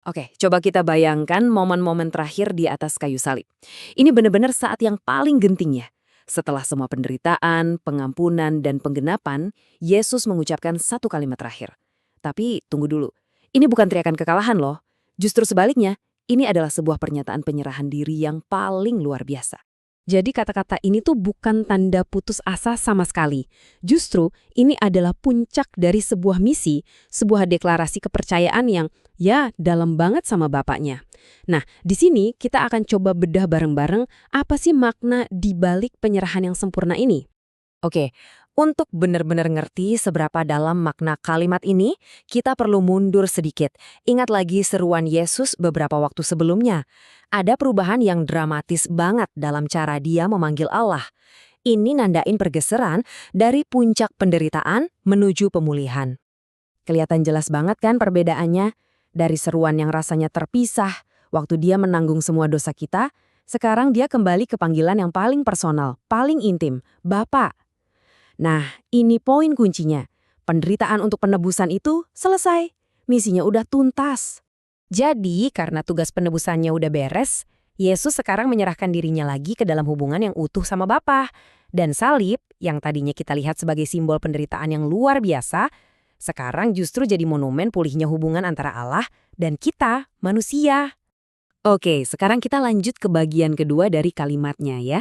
Oke, coba kita bayangkan momen-momen terakhir di atas kayu salib. Ini benar-benar saat yang paling genting ya. Setelah semua penderitaan, pengampunan, dan penggenapan, Yesus mengucapkan satu kalimat terakhir. Tapi tunggu dulu, ini bukan teriakan kekalahan loh. Justru sebaliknya, ini adalah sebuah pernyataan penyerahan diri yang paling luar biasa. Jadi kata-kata ini tuh bukan tanda putus asa sama sekali. Justru ini adalah puncak dari sebuah misi, sebuah deklarasi kepercayaan yang ya dalam banget sama Bapaknya. Nah, di sini kita akan coba bedah bareng-bareng apa sih makna di balik penyerahan yang sempurna ini. Oke, untuk benar-benar ngerti seberapa dalam makna kalimat ini, kita perlu mundur sedikit. Ingat lagi seruan Yesus beberapa waktu sebelumnya. Ada perubahan yang dramatis banget dalam cara dia memanggil Allah. Ini nandain pergeseran dari puncak penderitaan menuju pemulihan. Kelihatan jelas banget kan perbedaannya? Dari seruan yang rasanya terpisah, waktu dia menanggung semua dosa kita, sekarang dia kembali ke panggilan yang paling personal, paling intim, Bapa. Nah, ini poin kuncinya. Penderitaan untuk penebusan itu selesai. Misinya udah tuntas. Jadi, karena tugas penebusannya udah beres, Yesus sekarang menyerahkan dirinya lagi ke dalam hubungan yang utuh sama Bapa. Dan salib, yang tadinya kita lihat sebagai simbol penderitaan yang luar biasa, sekarang justru jadi monumen pulihnya hubungan antara Allah dan kita, manusia. Oke, sekarang kita lanjut ke bagian kedua dari kalimatnya ya.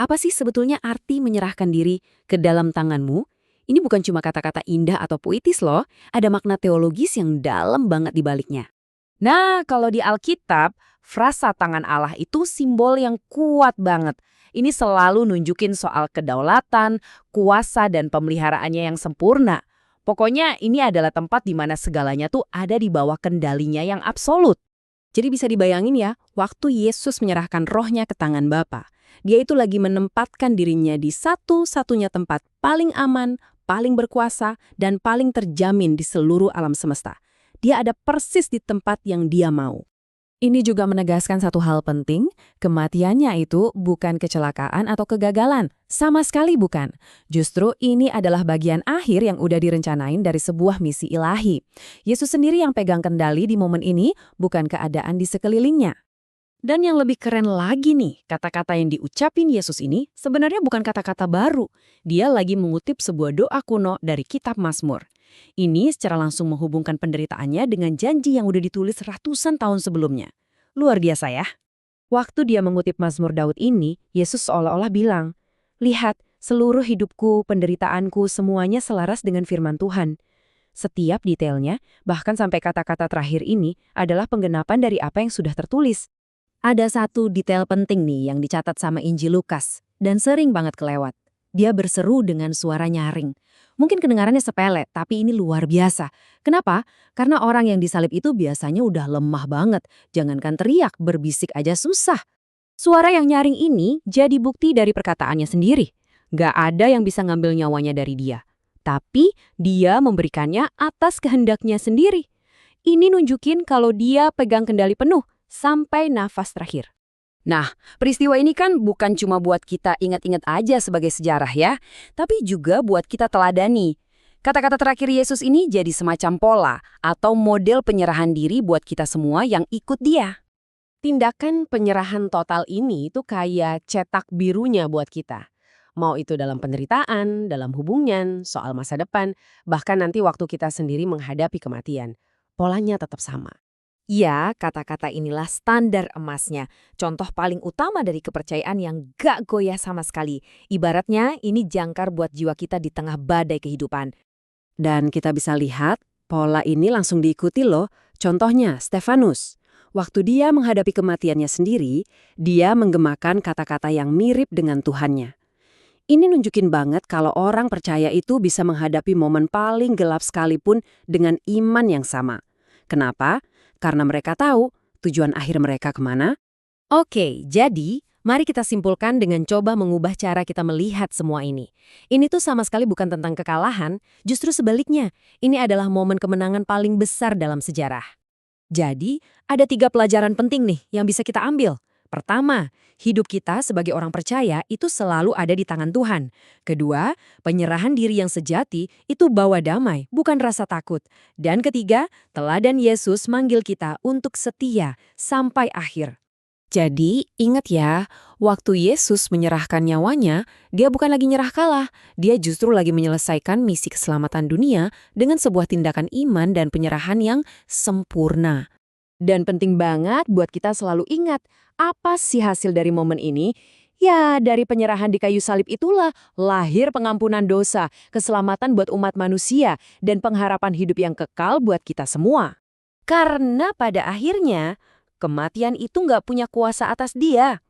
Apa sih sebetulnya arti menyerahkan diri ke dalam tanganmu? Ini bukan cuma kata-kata indah atau puitis loh, ada makna teologis yang dalam banget di baliknya. Nah, kalau di Alkitab, frasa tangan Allah itu simbol yang kuat banget. Ini selalu nunjukin soal kedaulatan, kuasa, dan pemeliharaannya yang sempurna. Pokoknya ini adalah tempat di mana segalanya tuh ada di bawah kendalinya yang absolut. Jadi bisa dibayangin ya, waktu Yesus menyerahkan rohnya ke tangan Bapa, dia itu lagi menempatkan dirinya di satu-satunya tempat paling aman, paling berkuasa, dan paling terjamin di seluruh alam semesta. Dia ada persis di tempat yang dia mau. Ini juga menegaskan satu hal penting, kematiannya itu bukan kecelakaan atau kegagalan. Sama sekali bukan. Justru ini adalah bagian akhir yang udah direncanain dari sebuah misi ilahi. Yesus sendiri yang pegang kendali di momen ini, bukan keadaan di sekelilingnya. Dan yang lebih keren lagi nih, kata-kata yang diucapin Yesus ini sebenarnya bukan kata-kata baru. Dia lagi mengutip sebuah doa kuno dari kitab Mazmur. Ini secara langsung menghubungkan penderitaannya dengan janji yang udah ditulis ratusan tahun sebelumnya. Luar biasa ya. Waktu dia mengutip Mazmur Daud ini, Yesus seolah-olah bilang, "Lihat, seluruh hidupku, penderitaanku, semuanya selaras dengan firman Tuhan." Setiap detailnya, bahkan sampai kata-kata terakhir ini, adalah penggenapan dari apa yang sudah tertulis. Ada satu detail penting nih yang dicatat sama Injil Lukas, dan sering banget kelewat. Dia berseru dengan suara nyaring. Mungkin kedengarannya sepele, tapi ini luar biasa. Kenapa? Karena orang yang disalib itu biasanya udah lemah banget. Jangankan teriak, berbisik aja susah. Suara yang nyaring ini jadi bukti dari perkataannya sendiri. Gak ada yang bisa ngambil nyawanya dari dia. Tapi dia memberikannya atas kehendaknya sendiri. Ini nunjukin kalau dia pegang kendali penuh sampai nafas terakhir. Nah, peristiwa ini kan bukan cuma buat kita ingat-ingat aja sebagai sejarah ya, tapi juga buat kita teladani. Kata-kata terakhir Yesus ini jadi semacam pola atau model penyerahan diri buat kita semua yang ikut dia. Tindakan penyerahan total ini itu kayak cetak birunya buat kita. Mau itu dalam penderitaan, dalam hubungan, soal masa depan, bahkan nanti waktu kita sendiri menghadapi kematian. Polanya tetap sama. Ya, kata-kata inilah standar emasnya. Contoh paling utama dari kepercayaan yang gak goyah sama sekali. Ibaratnya ini jangkar buat jiwa kita di tengah badai kehidupan. Dan kita bisa lihat, pola ini langsung diikuti loh. Contohnya, Stefanus. Waktu dia menghadapi kematiannya sendiri, dia menggemakan kata-kata yang mirip dengan Tuhannya. Ini nunjukin banget kalau orang percaya itu bisa menghadapi momen paling gelap sekalipun dengan iman yang sama. Kenapa? Karena mereka tahu tujuan akhir mereka kemana. Oke, jadi mari kita simpulkan dengan coba mengubah cara kita melihat semua ini. Ini tuh sama sekali bukan tentang kekalahan, justru sebaliknya. Ini adalah momen kemenangan paling besar dalam sejarah. Jadi, ada 3 pelajaran penting nih yang bisa kita ambil. Pertama, hidup kita sebagai orang percaya itu selalu ada di tangan Tuhan. Kedua, penyerahan diri yang sejati itu bawa damai, bukan rasa takut. Dan ketiga, teladan Yesus manggil kita untuk setia sampai akhir. Jadi, ingat ya, waktu Yesus menyerahkan nyawanya, dia bukan lagi nyerah kalah. Dia justru lagi menyelesaikan misi keselamatan dunia dengan sebuah tindakan iman dan penyerahan yang sempurna. Dan penting banget buat kita selalu ingat, apa sih hasil dari momen ini? Ya, dari penyerahan di kayu salib itulah lahir pengampunan dosa, keselamatan buat umat manusia, dan pengharapan hidup yang kekal buat kita semua. Karena pada akhirnya, kematian itu nggak punya kuasa atas dia.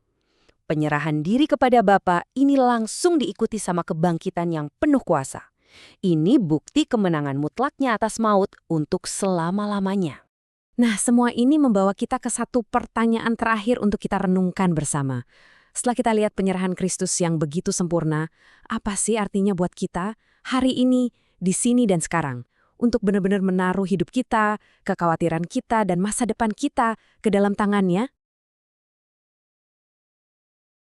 Penyerahan diri kepada Bapa ini langsung diikuti sama kebangkitan yang penuh kuasa. Ini bukti kemenangan mutlaknya atas maut untuk selama-lamanya. Nah, semua ini membawa kita ke satu pertanyaan terakhir untuk kita renungkan bersama. Setelah kita lihat penyerahan Kristus yang begitu sempurna, apa sih artinya buat kita hari ini, di sini dan sekarang? Untuk benar-benar menaruh hidup kita, kekhawatiran kita, dan masa depan kita ke dalam tangannya?